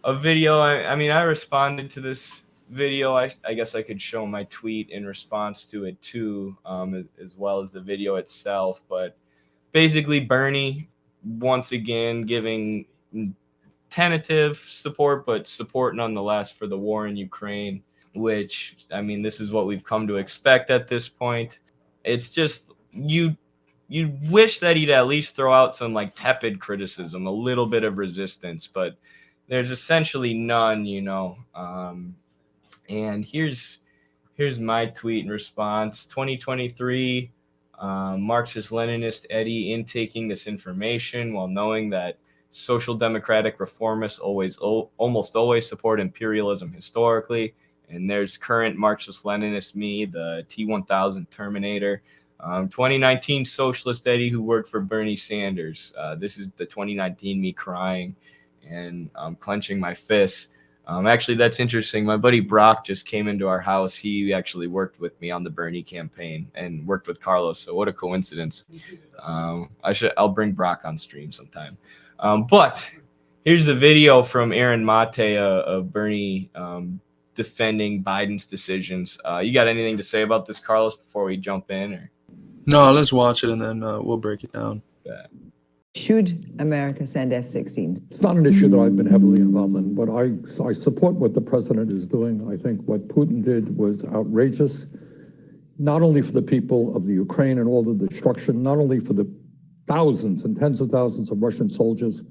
a video. I mean, I responded to this video. I guess I could show my tweet in response to it too, as well as the video itself. But basically, Bernie once again giving tentative support, but support nonetheless for the war in Ukraine, which, I mean, this is what we've come to expect at this point. It's just you wish that he'd at least throw out some like tepid criticism, a little bit of resistance, but there's essentially none. And here's my tweet in response. 2023, Marxist-Leninist Eddie intaking this information while knowing that social democratic reformists almost always support imperialism historically. And there's current Marxist-Leninist me, the T1000 Terminator. 2019 Socialist Eddie who worked for Bernie Sanders. This is the 2019 me crying and clenching my fists. Actually, that's interesting. My buddy Brock just came into our house. He actually worked with me on the Bernie campaign and worked with Carlos. So what a coincidence. I'll bring Brock on stream sometime. But here's the video from Aaron Mate of Bernie defending Biden's decisions. You got anything to say about this, Carlos, before we jump in? Or? No, let's watch it and then we'll break it down. Yeah. Should America send F-16s? It's not an issue that I've been heavily involved in, but I support what the president is doing. I think what Putin did was outrageous, not only for the people of the Ukraine and all the destruction, not only for the thousands and tens of thousands of Russian soldiers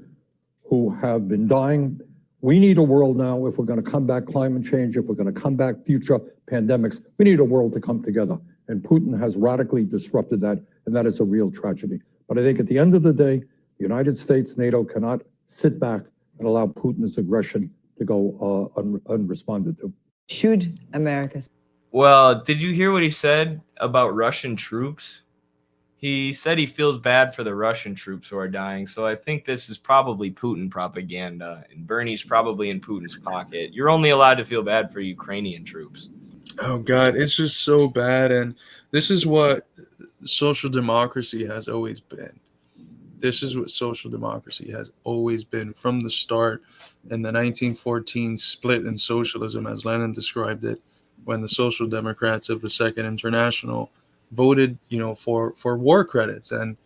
who have been dying. We need a world now, if we're going to combat climate change, if we're going to combat future pandemics, we need a world to come together. And Putin has radically disrupted that, and that is a real tragedy. But I think at the end of the day, the United States, NATO cannot sit back and allow Putin's aggression to go unresponded to. Should America? Well, did you hear what he said about Russian troops? He said he feels bad for the Russian troops who are dying. So I think this is probably Putin propaganda, and Bernie's probably in Putin's pocket. You're only allowed to feel bad for Ukrainian troops. Oh, God, it's just so bad. And this is what social democracy has always been. This is what social democracy has always been from the start. In the 1914 split in socialism, as Lenin described it, when the Social Democrats of the Second International voted, for war credits and,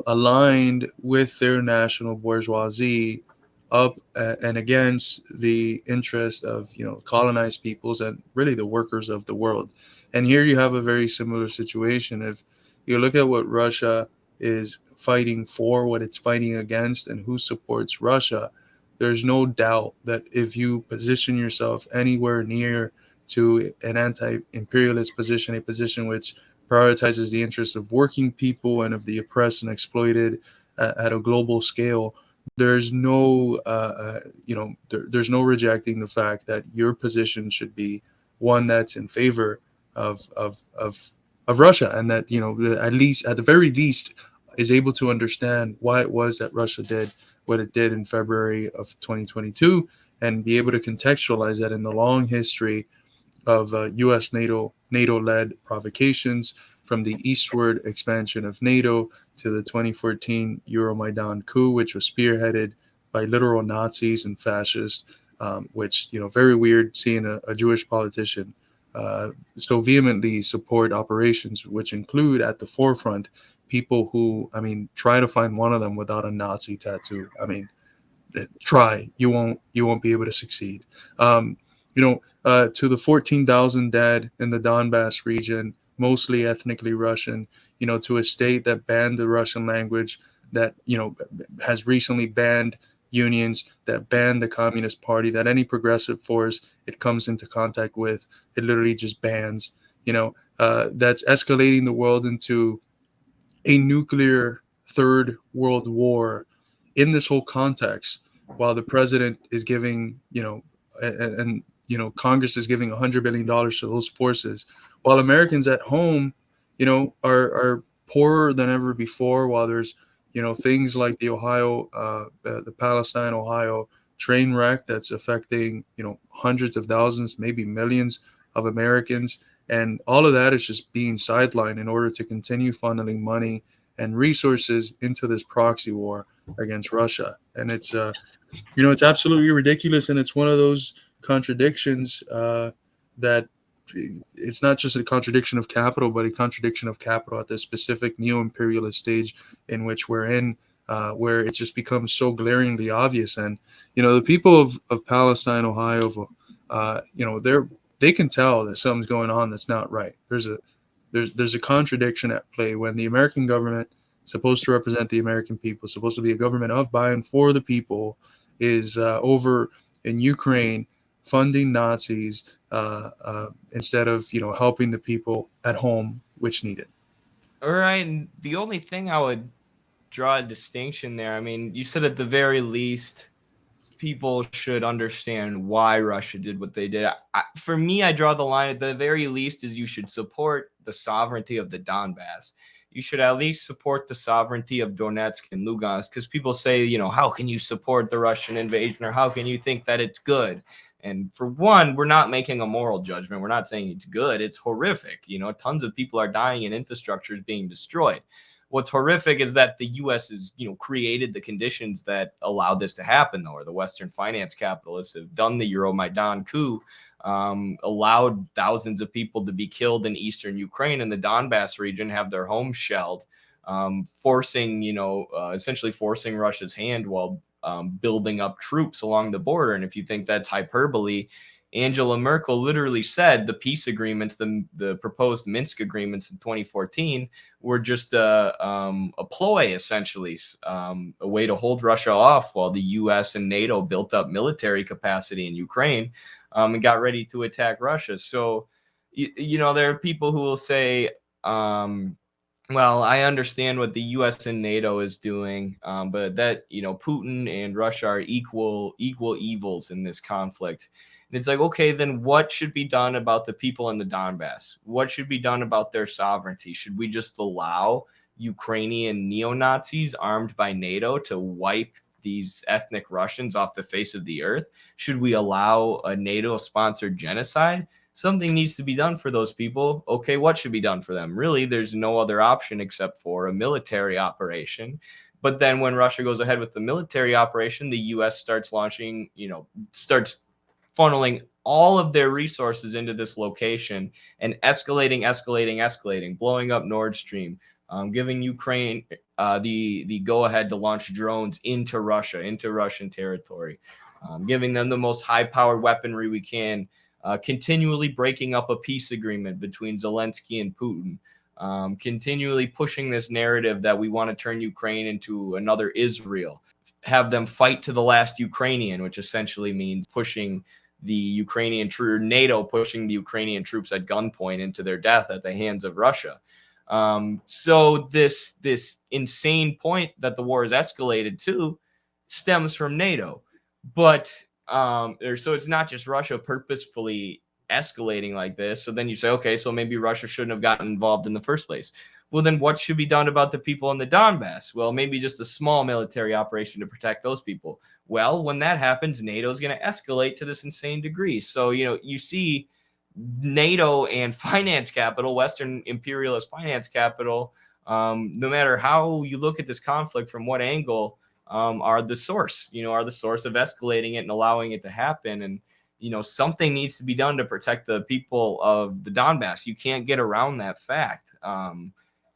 aligned with their national bourgeoisie up and against the interest of, colonized peoples and really the workers of the world. And here you have a very similar situation. If you look at what Russia is fighting for, what it's fighting against, and who supports Russia, there's no doubt that if you position yourself anywhere near to an anti-imperialist position, a position which prioritizes the interests of working people and of the oppressed and exploited at a global scale, there's no, there's no rejecting the fact that your position should be one that's in favor of Russia, and that at the very least is able to understand why it was that Russia did what it did in February of 2022, and be able to contextualize that in the long history of U.S. NATO-led provocations, from the eastward expansion of NATO to the 2014 Euromaidan coup, which was spearheaded by literal Nazis and fascists, which, very weird seeing a Jewish politician so vehemently support operations which include at the forefront people who, try to find one of them without a Nazi tattoo. Try, you won't be able to succeed. To the 14,000 dead in the Donbass region, mostly ethnically Russian, to a state that banned the Russian language, that, has recently banned unions, that banned the Communist Party, that any progressive force it comes into contact with, it literally just bans, that's escalating the world into a nuclear third world war in this whole context, while the president is giving, and Congress is giving $100 billion to those forces, while Americans at home, are poorer than ever before, while there's, things like the Palestine-Ohio train wreck that's affecting, hundreds of thousands, maybe millions of Americans. And all of that is just being sidelined in order to continue funneling money and resources into this proxy war against Russia. And it's it's absolutely ridiculous, and it's one of those contradictions that it's not just a contradiction of capital, but a contradiction of capital at the specific neo-imperialist stage in which we're in, where it's just become so glaringly obvious. And the people of Palestine, Ohio, they can tell that something's going on that's not right. There's a contradiction at play when the American government, supposed to represent the American people, supposed to be a government of, by, and for the people, is over in Ukraine funding Nazis instead of helping the people at home which need it. All right, and the only thing I would draw a distinction there, I mean, you said at the very least people should understand why Russia did what they did. For me, I draw the line at the very least is you should support the sovereignty of the Donbass. You should at least support the sovereignty of Donetsk and Lugansk, because people say, how can you support the Russian invasion, or how can you think that it's good? And for one, we're not making a moral judgment. We're not saying it's good. It's horrific. Tons of people are dying and infrastructure is being destroyed. What's horrific is that the U.S. has, created the conditions that allowed this to happen, though, or the Western finance capitalists have done the Euromaidan coup, allowed thousands of people to be killed in eastern Ukraine and the Donbass region, have their homes shelled, essentially forcing Russia's hand while building up troops along the border. And if you think that's hyperbole, Angela Merkel literally said the peace agreements, the proposed Minsk agreements in 2014, were just a ploy, essentially, a way to hold Russia off while the U.S. and NATO built up military capacity in Ukraine and got ready to attack Russia. So, there are people who will say, well, I understand what the U.S. and NATO is doing, but that, Putin and Russia are equal evils in this conflict. And it's like, okay, then what should be done about the people in the Donbass? What should be done about their sovereignty? Should we just allow Ukrainian neo-Nazis armed by NATO to wipe these ethnic Russians off the face of the earth? Should we allow a NATO-sponsored genocide? Something needs to be done for those people. Okay, what should be done for them? Really, there's no other option except for a military operation. But then when Russia goes ahead with the military operation, the U.S. starts launching, starts funneling all of their resources into this location and escalating, blowing up Nord Stream, giving Ukraine the go-ahead to launch drones into Russia, into Russian territory, giving them the most high-powered weaponry we can, continually breaking up a peace agreement between Zelensky and Putin, continually pushing this narrative that we want to turn Ukraine into another Israel, have them fight to the last Ukrainian, which essentially means pushing the Ukrainian NATO pushing the Ukrainian troops at gunpoint into their death at the hands of Russia. So this insane point that the war is escalated to stems from NATO, but so it's not just Russia purposefully escalating like this. So then you say, okay, so maybe Russia shouldn't have gotten involved in the first place. Well, then what should be done about the people in the Donbass? Well, maybe just a small military operation to protect those people. Well, when that happens, NATO is going to escalate to this insane degree. So, you see NATO and finance capital, Western imperialist finance capital, no matter how you look at this conflict, from what angle, are the source of escalating it and allowing it to happen. And, something needs to be done to protect the people of the Donbass. You can't get around that fact.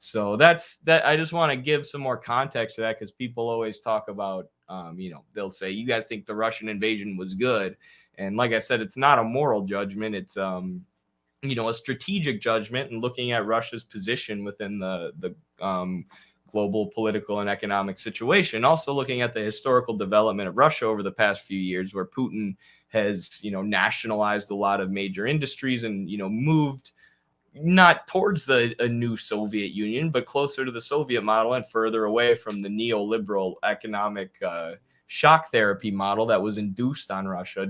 So that's that. I just want to give some more context to that, because people always talk about, they'll say, you guys think the Russian invasion was good. And like I said, it's not a moral judgment. It's, a strategic judgment, and looking at Russia's position within the global political and economic situation. Also looking at the historical development of Russia over the past few years, where Putin has, nationalized a lot of major industries and, moved not towards a new Soviet Union, but closer to the Soviet model and further away from the neoliberal economic shock therapy model that was induced on Russia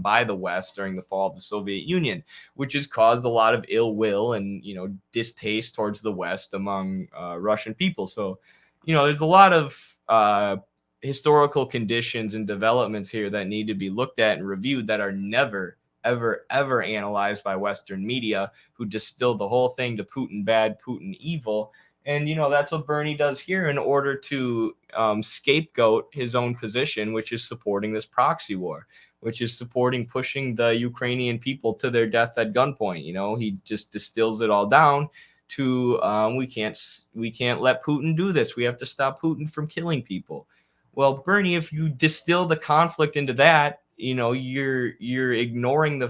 by the West during the fall of the Soviet Union, which has caused a lot of ill will and, distaste towards the West among Russian people. So, there's a lot of historical conditions and developments here that need to be looked at and reviewed that are never, ever analyzed by Western media, who distill the whole thing to Putin bad, Putin evil. And, that's what Bernie does here in order to scapegoat his own position, which is supporting this proxy war, which is supporting pushing the Ukrainian people to their death at gunpoint. He just distills it all down to we can't let Putin do this. We have to stop Putin from killing people. Well, Bernie, if you distill the conflict into that, you're ignoring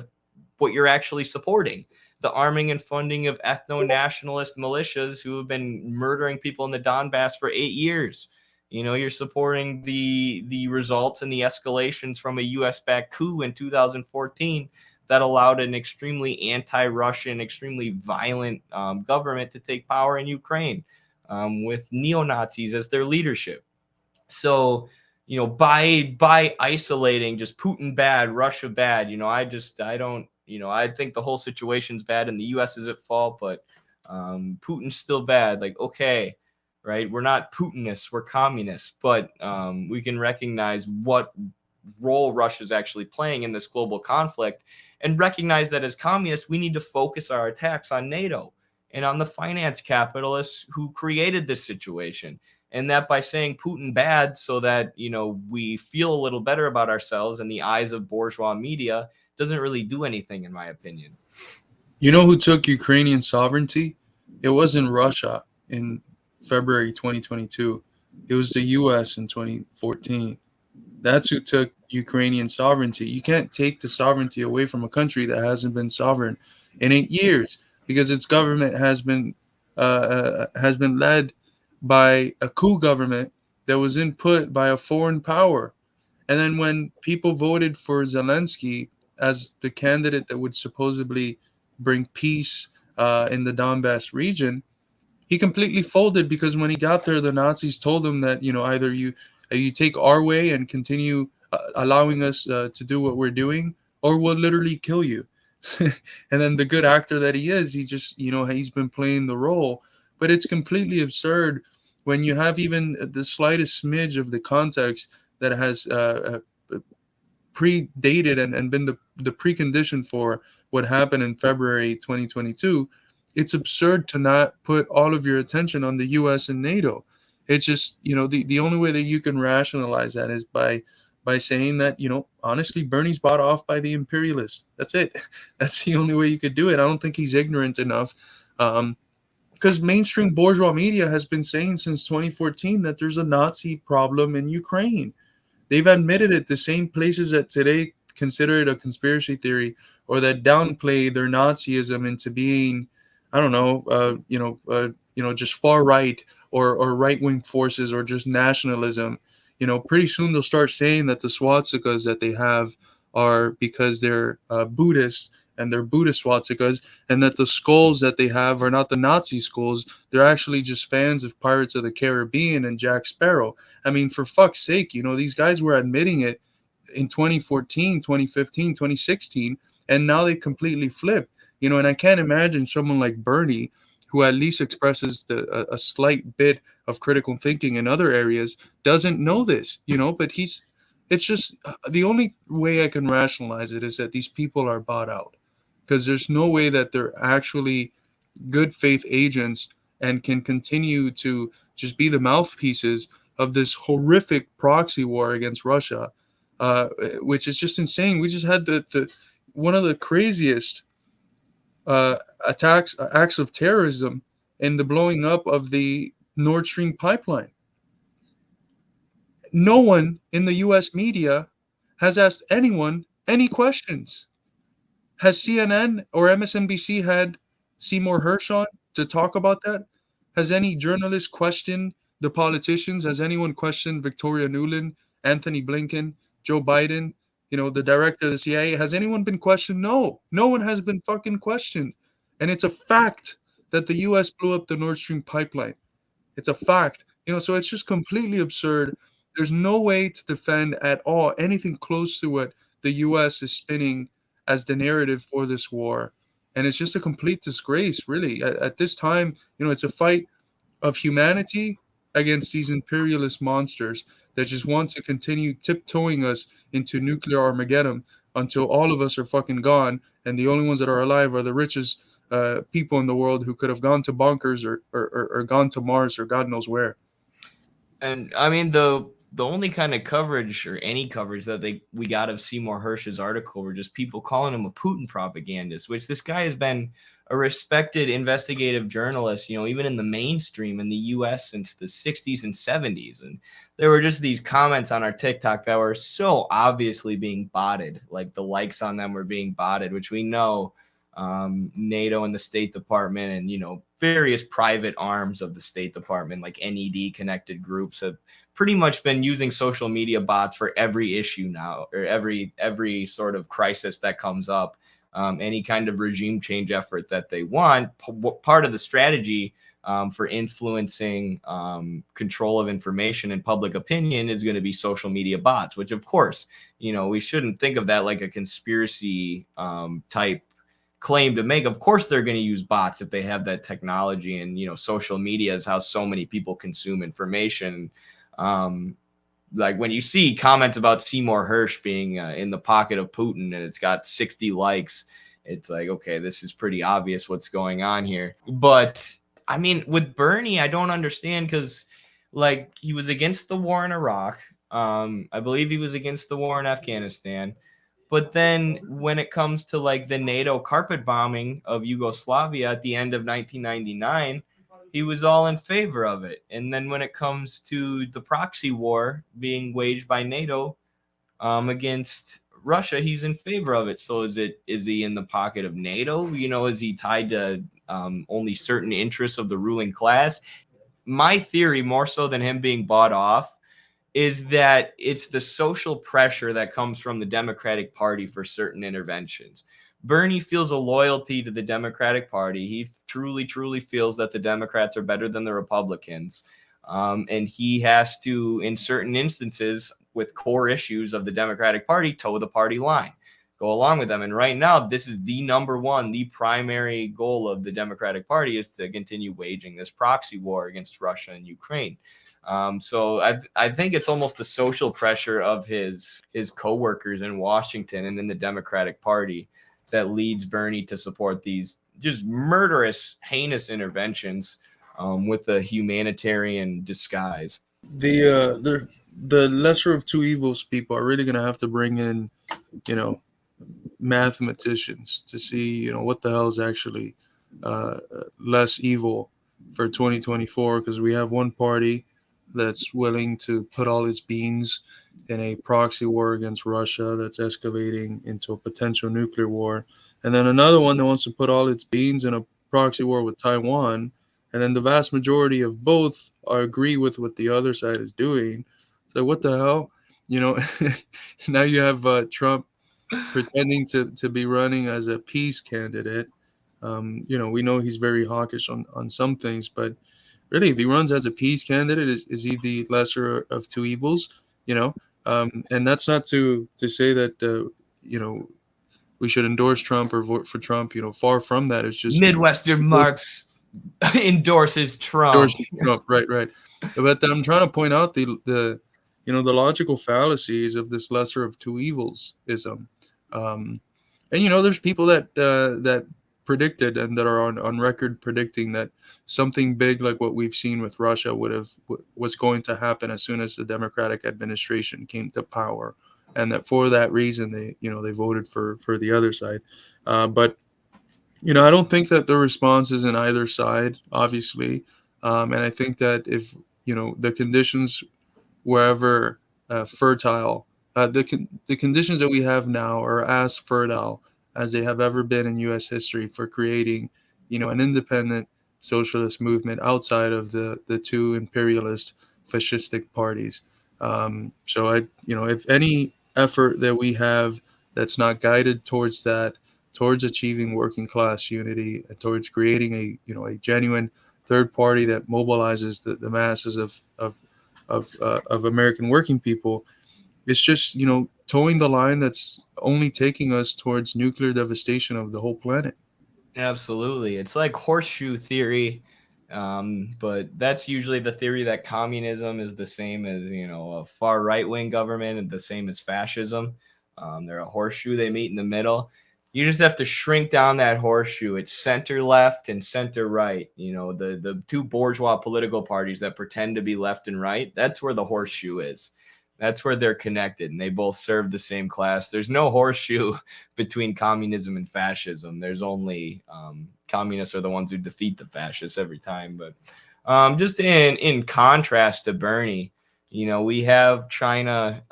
what you're actually supporting. The arming and funding of ethno-nationalist militias who have been murdering people in the Donbass for 8 years. You're supporting the results and the escalations from a U.S.-backed coup in 2014 that allowed an extremely anti-Russian, extremely violent government to take power in Ukraine with neo-Nazis as their leadership. So, by isolating just Putin bad, Russia bad, I think the whole situation's bad and the U.S. is at fault, but Putin's still bad. Like, okay, right? We're not Putinists, we're communists, but we can recognize what role Russia's actually playing in this global conflict and recognize that as communists, we need to focus our attacks on NATO and on the finance capitalists who created this situation. And that by saying Putin bad so that, we feel a little better about ourselves in the eyes of bourgeois media doesn't really do anything, in my opinion. You know who took Ukrainian sovereignty? It wasn't Russia in February 2022. It was the U.S. in 2014. That's who took Ukrainian sovereignty. You can't take the sovereignty away from a country that hasn't been sovereign in 8 years because its government has been led by a coup government that was input by a foreign power. And then when people voted for Zelensky as the candidate that would supposedly bring peace in the Donbass region, he completely folded because when he got there, the Nazis told him that, either you take our way and continue allowing us to do what we're doing, or we'll literally kill you. And then the good actor that he is, he just, he's been playing the role. But it's completely absurd when you have even the slightest smidge of the context that has predated and been the precondition for what happened in February 2022. It's absurd to not put all of your attention on the U.S. and NATO. It's just, the only way that you can rationalize that is by saying that, honestly, Bernie's bought off by the imperialists. That's it. That's the only way you could do it. I don't think he's ignorant enough. Because mainstream bourgeois media has been saying since 2014 that there's a Nazi problem in Ukraine. They've admitted it. The same places that today consider it a conspiracy theory or that downplay their Nazism into being, I don't know, just far right or right wing forces or just nationalism. Pretty soon they'll start saying that the swastikas that they have are because they're Buddhist and they're Buddhist swastikas, and that the skulls that they have are not the Nazi skulls. They're actually just fans of Pirates of the Caribbean and Jack Sparrow. I mean, for fuck's sake, these guys were admitting it in 2014, 2015, 2016, and now they completely flip. And I can't imagine someone like Bernie, who at least expresses a slight bit of critical thinking in other areas, doesn't know this, but it's just the only way I can rationalize it is that these people are bought out. Because there's no way that they're actually good faith agents and can continue to just be the mouthpieces of this horrific proxy war against Russia, which is just insane. We just had the one of the craziest acts of terrorism in the blowing up of the Nord Stream pipeline. No one in the U.S. media has asked anyone any questions. Has CNN or MSNBC had Seymour Hersh on to talk about that? Has any journalist questioned the politicians? Has anyone questioned Victoria Nuland, Anthony Blinken, Joe Biden, the director of the CIA? Has anyone been questioned? No. No one has been fucking questioned. And it's a fact that the U.S. blew up the Nord Stream pipeline. It's a fact. So it's just completely absurd. There's no way to defend at all anything close to what the U.S. is spinning as the narrative for this war. And it's just a complete disgrace, really. At this time, it's a fight of humanity against these imperialist monsters that just want to continue tiptoeing us into nuclear Armageddon until all of us are fucking gone, and the only ones that are alive are the richest people in the world who could have gone to bunkers or gone to Mars or God knows where. And I mean, the only kind of coverage or any coverage that we got of Seymour Hersh's article were just people calling him a Putin propagandist, which this guy has been a respected investigative journalist, even in the mainstream in the US since the 60s and 70s. And there were just these comments on our TikTok that were so obviously being botted, like the likes on them were being botted, which we know NATO and the State Department and, various private arms of the State Department, like NED connected groups, have pretty much been using social media bots for every issue now, or every sort of crisis that comes up, any kind of regime change effort that they want. Part of the strategy for influencing control of information and public opinion is going to be social media bots, which of course, we shouldn't think of that like a conspiracy type claim to make. Of course they're going to use bots if they have that technology, and social media is how so many people consume information. Like when you see comments about Seymour Hersh being in the pocket of Putin and it's got 60 likes, it's like, okay, this is pretty obvious what's going on here. But I mean, with Bernie, I don't understand, because like he was against the war in Iraq. I believe he was against the war in Afghanistan. But then when it comes to like the NATO carpet bombing of Yugoslavia at the end of 1999, he was all in favor of it. And then when it comes to the proxy war being waged by NATO against Russia, he's in favor of it. So is he in the pocket of NATO? Is he tied to only certain interests of the ruling class? My theory, more so than him being bought off, is that it's the social pressure that comes from the Democratic Party for certain interventions. Bernie feels a loyalty to the Democratic Party. He truly, truly feels that the Democrats are better than the Republicans. And he has to, in certain instances, with core issues of the Democratic Party, toe the party line, go along with them. And right now, this is the primary goal of the Democratic Party, is to continue waging this proxy war against Russia and Ukraine. So I think it's almost the social pressure of his coworkers in Washington and in the Democratic Party that leads Bernie to support these just murderous, heinous interventions with a humanitarian disguise. The lesser of two evils people are really going to have to bring in, mathematicians to see, what the hell is actually less evil for 2024, because we have one party that's willing to put all its beans in a proxy war against Russia that's escalating into a potential nuclear war. And then another one that wants to put all its beans in a proxy war with Taiwan. And then the vast majority of both agree with what the other side is doing. So what the hell? Now you have Trump pretending to be running as a peace candidate. We know he's very hawkish on some things, but really, if he runs as a peace candidate, is he the lesser of two evils? And that's not to say that we should endorse Trump or vote for Trump. Far from that. It's just Midwestern Marx endorses Trump. Right. But I'm trying to point out the logical fallacies of this lesser of two evils ism. And there's people that predicted and that are on record predicting that something big like what we've seen with Russia was going to happen as soon as the Democratic administration came to power, and that for that reason they voted for the other side. But I don't think that the response is in either side, obviously, and I think that if the conditions wherever fertile, the conditions that we have now are as fertile as they have ever been in U.S. history for creating, an independent socialist movement outside of the two imperialist fascistic parties. So if any effort that we have that's not guided towards that, towards achieving working class unity, towards creating a genuine third party that mobilizes the masses of American working people, it's just towing the line that's only taking us towards nuclear devastation of the whole planet. Absolutely. It's like Horseshoe Theory, but that's usually the theory that communism is the same as, a far right-wing government and the same as fascism. They're a horseshoe. They meet in the middle. You just have to shrink down that horseshoe. It's center left and center right. You know, the two bourgeois political parties that pretend to be left and right. That's where the horseshoe is. That's where they're connected, and they both serve the same class. There's no horseshoe between communism and fascism. There's only communists are the ones who defeat the fascists every time. But just in contrast to Bernie, you know, we have China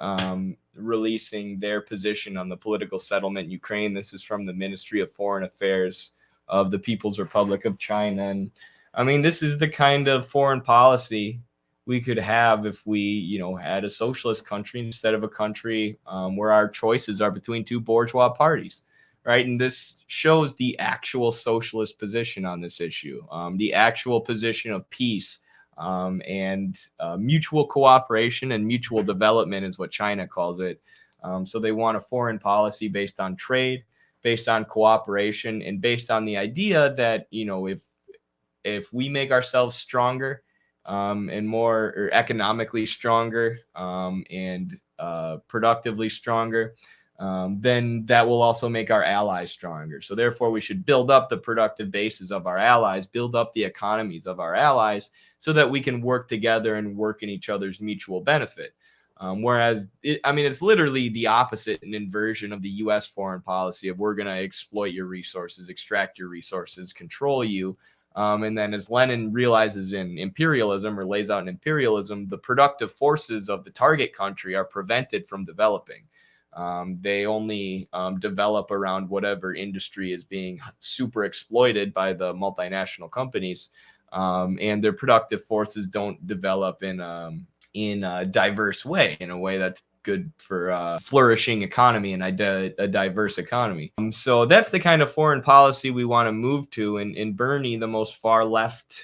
releasing their position on the political settlement in Ukraine. This is from the Ministry of Foreign Affairs of the People's Republic of China. And I mean, this is the kind of foreign policy we could have if we, you know, had a socialist country instead of a country where our choices are between two bourgeois parties, right? And this shows the actual socialist position on this issue, the actual position of peace and mutual cooperation and mutual development is what China calls it. So they want a foreign policy based on trade, based on cooperation, and based on the idea that, you know, if we make ourselves stronger and more or economically stronger and productively stronger, then that will also make our allies stronger. So therefore, we should build up the productive bases of our allies, build up the economies of our allies, so that we can work together and work in each other's mutual benefit. Whereas, it's literally the opposite, an inversion of the U.S. foreign policy of we're going to exploit your resources, extract your resources, control you. And then as Lenin realizes in imperialism, or lays out in imperialism, the productive forces of the target country are prevented from developing. They only develop around whatever industry is being super exploited by the multinational companies, and their productive forces don't develop in a diverse way, in a way that's good for a flourishing economy and a diverse economy. So that's the kind of foreign policy we want to move to. And Bernie, the most far left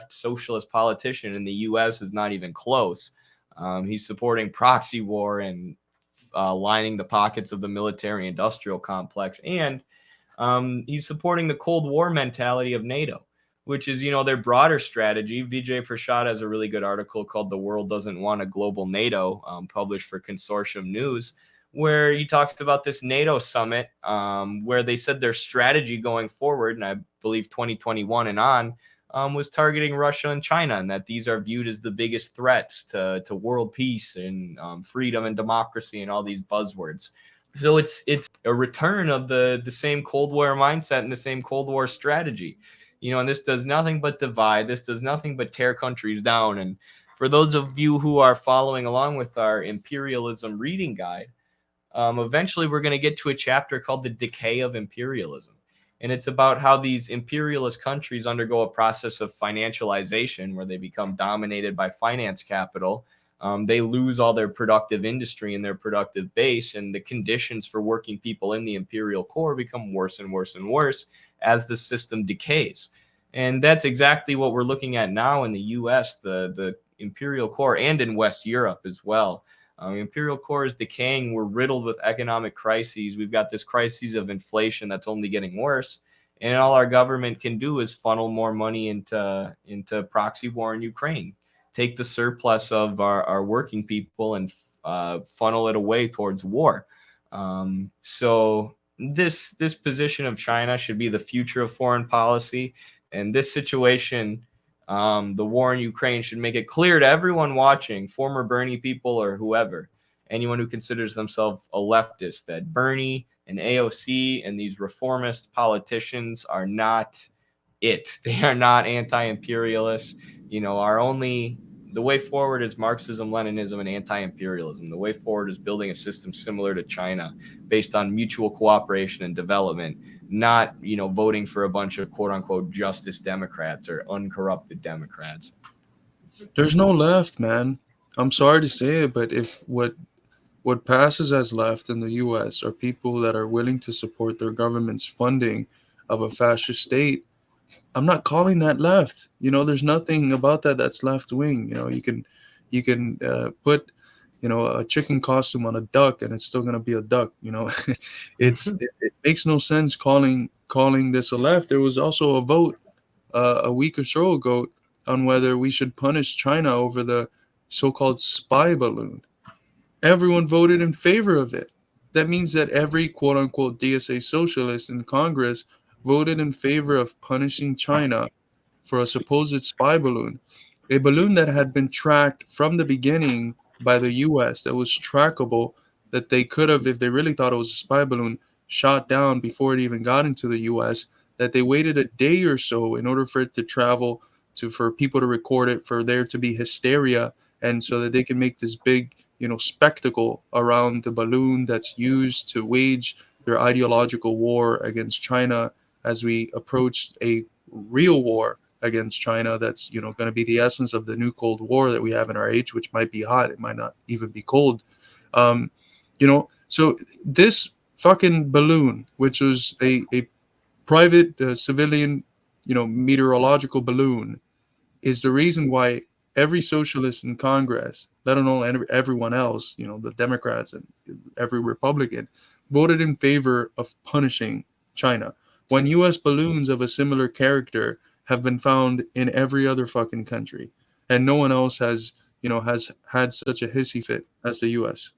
socialist politician in the U.S., is not even close. He's supporting proxy war and lining the pockets of the military-industrial complex, and he's supporting the Cold War mentality of NATO, which is, you know, their broader strategy. Vijay Prashad has a really good article called "The World Doesn't Want a Global NATO," published for Consortium News, where he talks about this NATO summit, where they said their strategy going forward, and I believe 2021 and on, was targeting Russia and China, and that these are viewed as the biggest threats to world peace and freedom and democracy and all these buzzwords. So it's a return of the same Cold War mindset and the same Cold War strategy. You know, and this does nothing but divide. This does nothing but tear countries down. And for those of you who are following along with our imperialism reading guide, eventually we're going to get to a chapter called The Decay of Imperialism. And it's about how these imperialist countries undergo a process of financialization where they become dominated by finance capital. They lose all their productive industry and their productive base, and the conditions for working people in the imperial core become worse and worse and worse as the system decays. And that's exactly what we're looking at now in the U.S., the imperial core, and in West Europe as well. The imperial core is decaying. We're riddled with economic crises. We've got this crisis of inflation that's only getting worse. And all our government can do is funnel more money into proxy war in Ukraine. Take the surplus of our working people and funnel it away towards war. So this position of China should be the future of foreign policy. And this situation, the war in Ukraine, should make it clear to everyone watching, former Bernie people or whoever, anyone who considers themselves a leftist, that Bernie and AOC and these reformist politicians are not it. They are not anti-imperialists. You know, the way forward is Marxism, Leninism, and anti-imperialism. The way forward is building a system similar to China, based on mutual cooperation and development, not, you know, voting for a bunch of quote unquote justice Democrats or uncorrupted Democrats. There's no left, man. I'm sorry to say it, but if what passes as left in the U.S. are people that are willing to support their government's funding of a fascist state, I'm not calling that left. You know, there's nothing about that that's left wing. You know, you can put, you know, a chicken costume on a duck and it's still gonna be a duck. You know, it makes no sense calling this a left. There was also a vote a week or so ago on whether we should punish China over the so-called spy balloon. Everyone voted in favor of it. that means that every quote unquote DSA socialist in Congress voted in favor of punishing China for a supposed spy balloon, a balloon that had been tracked from the beginning by the US, that was trackable, that they could have, if they really thought it was a spy balloon, shot down before it even got into the US, that they waited a day or so in order for it to travel, to for people to record it, for there to be hysteria, and so that they can make this big, spectacle around the balloon that's used to wage their ideological war against China as we approach a real war against China. That's going to be the essence of the new Cold War that we have in our age, which might be hot, it might not even be cold. So this fucking balloon, which was a private civilian, meteorological balloon, is the reason why every socialist in Congress, let alone everyone else, the Democrats and every Republican, voted in favor of punishing China, when U.S. balloons of a similar character have been found in every other fucking country, and no one else has had such a hissy fit as the U.S.